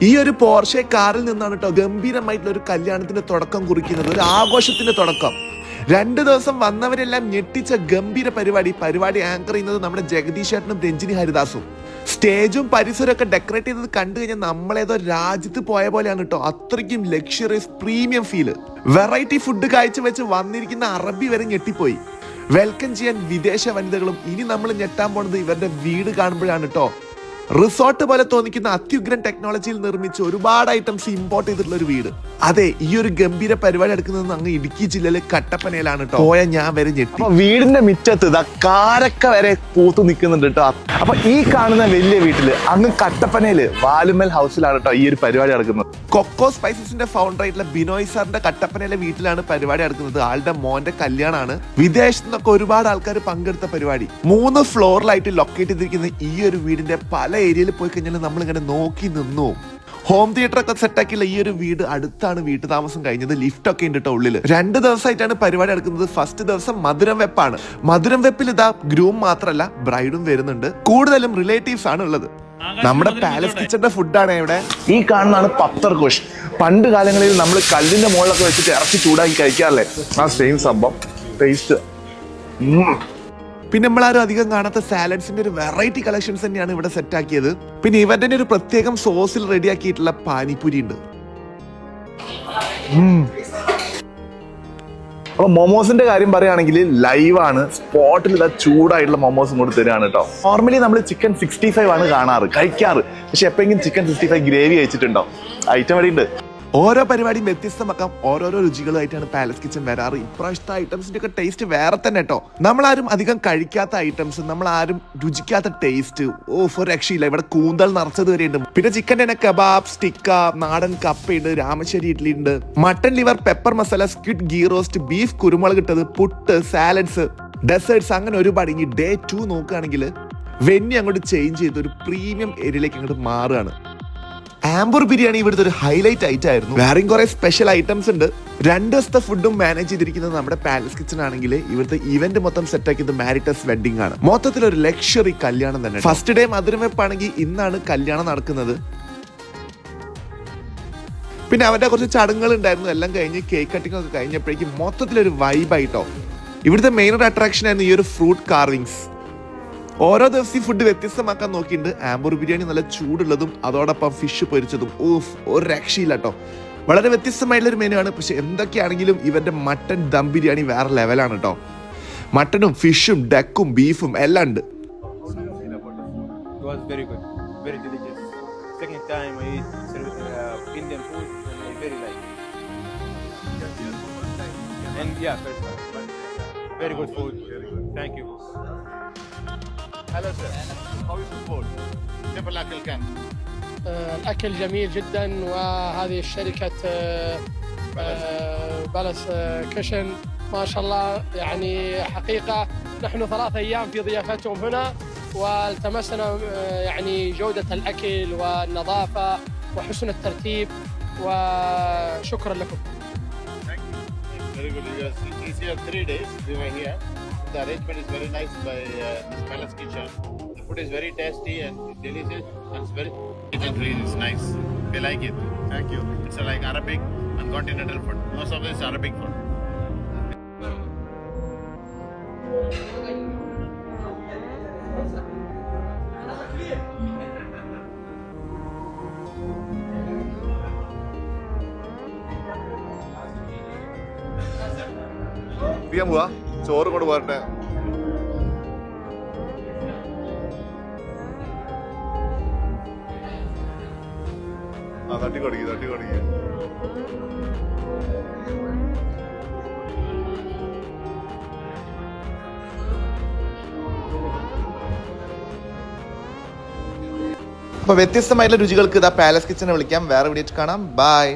ഈ ഒരു പോർഷെ കാറിൽ നിന്നാണ് കേട്ടോ ഗംഭീരമായിട്ടുള്ള ഒരു കല്യാണത്തിന്റെ തുടക്കം കുറിക്കുന്നത്, ഒരു ആഘോഷത്തിന്റെ തുടക്കം. 2 ദിവസം വന്നവരെല്ലാം ഞെട്ടിച്ച ഗംഭീര പരിപാടി ആങ്കർ ചെയ്യുന്നത് നമ്മുടെ ജഗദീഷ് ചേട്ടനും രഞ്ജിനി ഹരിദാസും. സ്റ്റേജും പരിസരവും ഒക്കെ ഡെക്കറേറ്റ് ചെയ്തത് കണ്ടു കഴിഞ്ഞാൽ നമ്മളേതോ രാജ്യത്ത് പോയ പോലെയാണ് കേട്ടോ. അത്രയ്ക്കും luxurious premium feel. Variety food കാഴ്ചവെച്ച് വന്നിരിക്കുന്ന അറബി വരെ ഞെട്ടിപ്പോയി. വെൽക്കം ചെയ്യാൻ വിദേശ വനിതകളും. ഇനി നമ്മൾ ഞെട്ടാൻ പോണത് ഇവരുടെ വീട് കാണുമ്പോഴാണ് കേട്ടോ. റിസോർട്ട് പോലെ തോന്നിക്കുന്ന അത്യുഗ്രൻ ടെക്നോളജിയിൽ നിർമ്മിച്ച് ഒരുപാട് ഐറ്റംസ് ഇമ്പോർട്ട് ചെയ്തിട്ടുള്ള ഒരു വീട്. അതെ, ഈ ഒരു ഗംഭീര പരിപാടി എടുക്കുന്നത് അങ്ങ് ഇടുക്കി ജില്ലയിലെ കട്ടപ്പനയിലാണ് കേട്ടോ. പോയ ഞാൻ വരെ ഞെട്ടി. വീടിന്റെ മുറ്റത്ത് കാരക്ക വരെ പൂത്തു നിൽക്കുന്നുണ്ട് കേട്ടോ. അപ്പൊ ഈ കാണുന്ന വലിയ വീട്ടില് അങ്ങ് കട്ടപ്പനയില് വാലുമൽ ഹൗസിലാണ് കേട്ടോ ഈ ഒരു പരിപാടി നടക്കുന്നത്. കൊക്കോ സ്പൈസസിന്റെ ഫൗണ്ടർ ആയിട്ടുള്ള ബിനോയ് സാറിന്റെ കട്ടപ്പനയിലെ വീട്ടിലാണ് പരിപാടി നടക്കുന്നത്. ആളുടെ മോന്റെ കല്യാണമാണ്. വിദേശത്തു നിന്നൊക്കെ ഒരുപാട് ആൾക്കാർ പങ്കെടുത്ത പരിപാടി. 3 ഫ്ലോറിലായിട്ട് ലൊക്കേറ്റ് ചെയ്തിരിക്കുന്ന ഈ ഒരു വീടിന്റെ പല ഏരിയയിൽ പോയി കഴിഞ്ഞാൽ നമ്മൾ ഇങ്ങനെ നോക്കി നിന്നു. ഹോം തിയേറ്റർ ഒക്കെ സെറ്റാക്കിയുള്ള ഈ ഒരു വീട് അടുത്താണ് വീട്ടു താമസം കഴിഞ്ഞത്. ലിഫ്റ്റ് ഒക്കെ ഉണ്ട് കേട്ടോ ഉള്ളില്. 2 ദിവസമായിട്ടാണ് പരിപാടി നടക്കുന്നത്. ഫസ്റ്റ് ദിവസം മധുരം വെപ്പാണ്. മധുരം വെപ്പിൽ ഇതാ ഗ്രൂം മാത്രമല്ല ബ്രൈഡും വരുന്നുണ്ട്. കൂടുതലും റിലേറ്റീവ്സ് ആണ് ഉള്ളത്. നമ്മുടെ പാലസ് കിച്ചന്റെ ഫുഡാണ് ഇവിടെ. ഈ കാണുന്നതാണ് പത്തർ കുഷ്. പണ്ട് കാലങ്ങളിൽ നമ്മൾ കല്ലിന്റെ മുകളിലൊക്കെ വെച്ചിട്ട് ഇറച്ചി ചൂടാക്കി കഴിക്കാറില്ലേ, ആ സെയിം സംഭവം ടേസ്റ്റ്. പിന്നെ നമ്മളാരും അധികം കാണാത്ത സാലഡ്സിന്റെ ഒരു വെറൈറ്റി കളക്ഷൻസ് തന്നെയാണ് ഇവിടെ സെറ്റ് ആക്കിയത്. പിന്നെ ഇവരുടെ ഒരു പ്രത്യേകം സോസിൽ റെഡിയാക്കിയിട്ടുള്ള പാനിപൂരി ഉണ്ട്. അപ്പൊ മൊമോസിന്റെ കാര്യം പറയുകയാണെങ്കിൽ ലൈവാണ്. സ്പോട്ടിൽ ഇതാ ചൂടായിട്ടുള്ള മൊമോസ് ഇങ്ങോട്ട് തരികയാണ് കേട്ടോ. നോർമലി നമ്മൾ ചിക്കൻ 65 ആണ് കഴിക്കാറ്. പക്ഷെ എപ്പോഴെങ്കിലും ചിക്കൻ 65 ഗ്രേവി കഴിച്ചിട്ടുണ്ടോ? ഐറ്റം ഇവിടെ ഉണ്ട്. ഓരോ പരിപാടിയും വ്യത്യസ്തമാക്കാം. ഓരോരോ രുചികളായിട്ടാണ് പാലസ് കിച്ചൻ വരാറ്. ഇപ്രാവശ്യത്തെ ഐറ്റംസിന്റെ ഒക്കെ ടേസ്റ്റ് വേറെ തന്നെ കേട്ടോ. നമ്മളാരും അധികം കഴിക്കാത്ത ഐറ്റംസ്, നമ്മളാരും രുചിക്കാത്ത ടേസ്റ്റ്. ഒരു രക്ഷയില്ല. ഇവിടെ കൂന്തൽ നിറച്ചത് വരെ ഉണ്ട്. പിന്നെ ചിക്കൻ്റെ തന്നെ കബാബ്, സ്റ്റിക്ക, നാടൻ കപ്പയുണ്ട്, രാമശ്ശേരി ഇഡ്ഡലി ഉണ്ട്, mutton liver, pepper masala, squid ghee roast, beef കുരുമുളക് ഇട്ടത്, പുട്ട്, സാലഡ്സ്, ഡെസേർട്സ്, അങ്ങനെ ഒരുപാട്. ഇനി ഡേ 2 നോക്കുകയാണെങ്കിൽ വെന്യൂ അങ്ങോട്ട് ചേഞ്ച് ചെയ്ത് ഒരു പ്രീമിയം ഏരിയയിലേക്ക് അങ്ങോട്ട് മാറുകയാണ്. ആംബൂർ ബിരിയാണി ഇവിടുത്തെ ഒരു ഹൈലൈറ്റ് ഐറ്റം ആയിരുന്നു. വേറെയും കുറെ സ്പെഷ്യൽ ഐറ്റംസ് ഉണ്ട്. 2 ദിവസത്തെ ഫുഡും മാനേജ് ചെയ്തിരിക്കുന്നത് നമ്മുടെ പാലസ് കിച്ചൺ ആണെങ്കിൽ ഇവിടുത്തെ ഇവന്റ് മൊത്തം സെറ്റ് ആക്കിയത് മാരിറ്റസ് വെഡിങ് ആണ്. മൊത്തത്തിൽ ഒരു ലക്ഷറി കല്യാണം തന്നെ. ഫസ്റ്റ് ഡേ മധുരം വെപ്പാണെങ്കിൽ ഇന്നാണ് കല്യാണം നടക്കുന്നത്. പിന്നെ അവരുടെ കുറച്ച് ചടങ്ങുകൾ ഉണ്ടായിരുന്നു. എല്ലാം കഴിഞ്ഞ് കേക്ക് കട്ടിംഗ് ഒക്കെ കഴിഞ്ഞപ്പോഴേക്കും മൊത്തത്തിലൊരു വൈബായിട്ടോ. ഇവിടുത്തെ മെയിൻ ഒരു അട്രാക്ഷൻ ആയിരുന്നു ഈ ഒരു ഫ്രൂട്ട് കാർവിങ്സ്. ഓരോ ദിവസം ഫുഡ് വ്യത്യസ്തമാക്കാൻ നോക്കിയിട്ടുണ്ട്. ആംബൂർ ബിരിയാണി നല്ല ചൂടുള്ളതും അതോടൊപ്പം ഫിഷ് പൊരിച്ചതും. ഒരു രക്ഷയില്ല കേട്ടോ. വളരെ വ്യത്യസ്തമായിട്ടുള്ള ഒരു മെനു ആണ്. പക്ഷെ എന്തൊക്കെയാണെങ്കിലും ഇവരുടെ മട്ടൻ ദം ബിരിയാണി വേറെ ലെവലാണ് കേട്ടോ. മട്ടനും ഫിഷും ഡക്കും ബീഫും എല്ലാം ഉണ്ട്. هلا سر. How is the food? كيف الأكل كان؟ الأكل جميل جدا. وهذه الشركة بلس كشن ما شاء الله، يعني حقيقة نحن 3 أيام في ضيافتهم هنا والتمسنا يعني جودة الأكل والنظافة وحسن الترتيب، وشكرا لكم. Very good. He's here 3 days. We were here. The arrangement is very nice by this Palace Kitchen. The food is very tasty and delicious, and it's very it's nice. We like it. Thank you. It's like Arabic and continental food. Most of this is Arabic food. പോവാ ചോറ് കൊണ്ട് പോരട്ടെ. തട്ടി കൊടുക്കി. അപ്പൊ വ്യത്യസ്തമായിട്ടുള്ള രുചികൾക്ക് ഇതാ palace കിച്ചനെ വിളിക്കാം. വേറെ വീഡിയോ കാണാം. ബൈ.